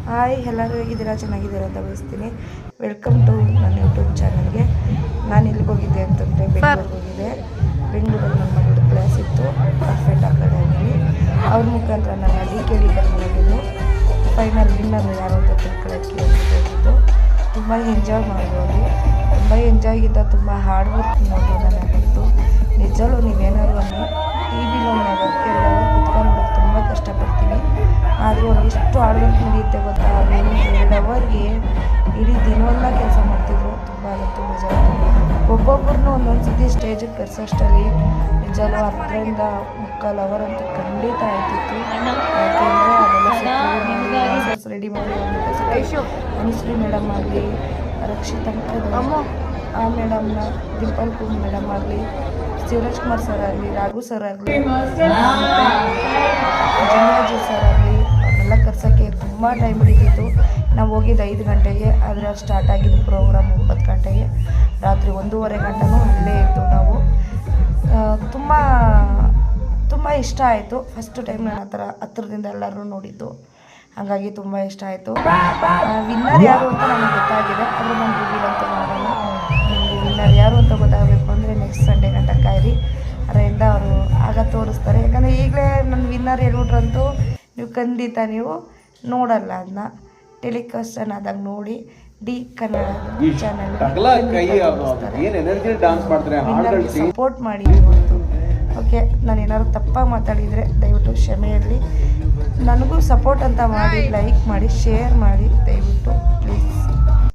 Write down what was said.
Hi, ಎಲ್ಲರೂ ಹೇಗಿದ್ದೀರಾ? ಚೆನ್ನಾಗಿದ್ದೀರಾ ಅಂತ ಬಯಸ್ತೀನಿ. ವೆಲ್ಕಮ್ ಟು ನನ್ನ ಯೂಟ್ಯೂಬ್ ಚಾನಲ್ಗೆ. ನಾನು ಎಲ್ಲಿಗೆ ಹೋಗಿದ್ದೆ ಅಂತಂದರೆ ಬೆಂಗಳೂರಿಗೆ ಹೋಗಿದ್ದೆ. ಬೆಂಗಳೂರಲ್ಲಿ ನನ್ನ ಮಗಳು ಕ್ಲಾಸ್ ಇತ್ತು, ಪರ್ಫೆಕ್ಟ್ ಅಕಾಡೆಮಿ. ಅವ್ರ ಮುಖಾಂತರ ನಾನು DKD ಕರ್ಕೊಂಡಿದ್ದು ಫೈನಲ್ ವಿನ್ನರ್ ಯಾರು ಅಂತ ತಿಳ್ಕೊಳ್ಳೋಕ್ಕೆ ಹೋಗಿದ್ದು. ತುಂಬ ಎಂಜಾಯ್ ಮಾಡ್ಬೋದು. ತುಂಬ ಎಂಜಾಯ್ಗಿಂತ ತುಂಬ ಹಾರ್ಡ್ ವರ್ಕ್ ನೋಡ್ಬೋದು. ನನಗಂತೂ ನಿಜವೂ ನೀವೇನಾದ್ರು ಅನ್ನಿ TV1 ನೋಡೋಕ್ಕೆ ಕುತ್ಕೊಂಡು ತುಂಬ ಕಷ್ಟಪಡ್ತೀವಿ. ಆದರೂ ಅವ್ರಿಗೆ ಎಷ್ಟು ಹಾರ್ಡ್ ವರ್ಕ್ ನಡೆಯುತ್ತೆ ಗೊತ್ತಾ? 2 ಅವರ್ಗೆ ಇಡೀ ದಿನವೆಲ್ಲ ಕೆಲಸ ಮಾಡ್ತಿದ್ರು. ತುಂಬ ಅದಂತೂ ನಿಜ. ಒಬ್ಬೊಬ್ಬರನ್ನೂ ಒಂದೊಂದು ಸತಿ ಸ್ಟೇಜಿಗೆ ಕರೆಸೋಷ್ಟರಲ್ಲಿ ನಿಜವೂ 10-3 ಅವರ್ ಅಂತೂ ಖಂಡಿತ ಆಯ್ತಿತ್ತು. ಯಾಕೆಂದರೆ ಅದೆಲ್ಲ ರೆಡಿ ಮಾಡಿ ಅನುಶ್ರೀ ಮೇಡಮ್ ಆಗಲಿ, ರಕ್ಷಿತಾ ಆ ಮೇಡಮ್ನ, ಡಿಂಪಲ್ ಕುಮ್ ಮೇಡಮ್ ಆಗಲಿ, ಶಿವರಾಜ್ ಕುಮಾರ್ ಸರ್ ಆಗಲಿ, ರಾಘು ಸರ್ ಆಗಲಿ, ಜನ್ರಾಜು ಸರ್ ಆಗಲಿ, ಅವನ್ನೆಲ್ಲ ಕರ್ಸೋಕ್ಕೆ ತುಂಬ ಟೈಮ್ ಹಿಡಿತಿತ್ತು. ನಾವು ಹೋಗಿದ್ದು 5 ಗಂಟೆಗೆ, ಆದರೆ ಸ್ಟಾರ್ಟ್ ಆಗಿದ್ದು ಪ್ರೋಗ್ರಾಮ್ 9 ಗಂಟೆಗೆ. ರಾತ್ರಿ 1:30 ಗಂಟೆನೂ ಅಲ್ಲೇ ಇತ್ತು ನಾವು. ತುಂಬ ಇಷ್ಟ ಆಯಿತು. ಫಸ್ಟ್ ಟೈಮ್ ನಾನು ಆ ಥರ ಹತ್ರದಿಂದ ಎಲ್ಲರೂ ನೋಡಿದ್ದು, ಹಾಗಾಗಿ ತುಂಬ ಇಷ್ಟ ಆಯಿತು. ವಿನ್ನರ್ ಯಾರು ಅಂತ ನನಗೆ ಗೊತ್ತಾಗಿದೆ, ಆದರೆ ನಾನು ರಿವೀಲ್ ಅಂತ ಮಾಡೋಣ. ನಿಮಗೆ ವಿನ್ನರ್ ಯಾರು ಅಂತ ಗೊತ್ತಾಗಬೇಕು ಅಂದರೆ ನೆಕ್ಸ್ಟ್ ಸಂಡೇ ಗಂಟ ಕಾಯಿರಿ. ಅದರಿಂದ ಅವರು ಆಗ ತೋರಿಸ್ತಾರೆ. ಯಾಕಂದರೆ ಈಗಲೇ ನನ್ನ ವಿನ್ನರ್ ಹೇಳ್ಬಿಟ್ರಂತೂ ನೀವು ಖಂಡಿತ ನೀವು ನೋಡಲ್ಲ. ಅದನ್ನ ಟೆಲಿಕಾಸ್ಟನ್ನು ಆದಾಗ ನೋಡಿ ಡಿ ಕನ್ನಡ ಚಾನಲ್ ಸಪೋರ್ಟ್ ಮಾಡಿ ಇವತ್ತು. ಓಕೆ, ನಾನು ಏನಾದ್ರು ತಪ್ಪಾಗಿ ಮಾತಾಡಿದರೆ ದಯವಿಟ್ಟು ಕ್ಷಮೆ ಇರಲಿ. ನನಗೂ ಸಪೋರ್ಟ್ ಅಂತ ಮಾಡಿ, ಲೈಕ್ ಮಾಡಿ, ಶೇರ್ ಮಾಡಿ ದಯವಿಟ್ಟು.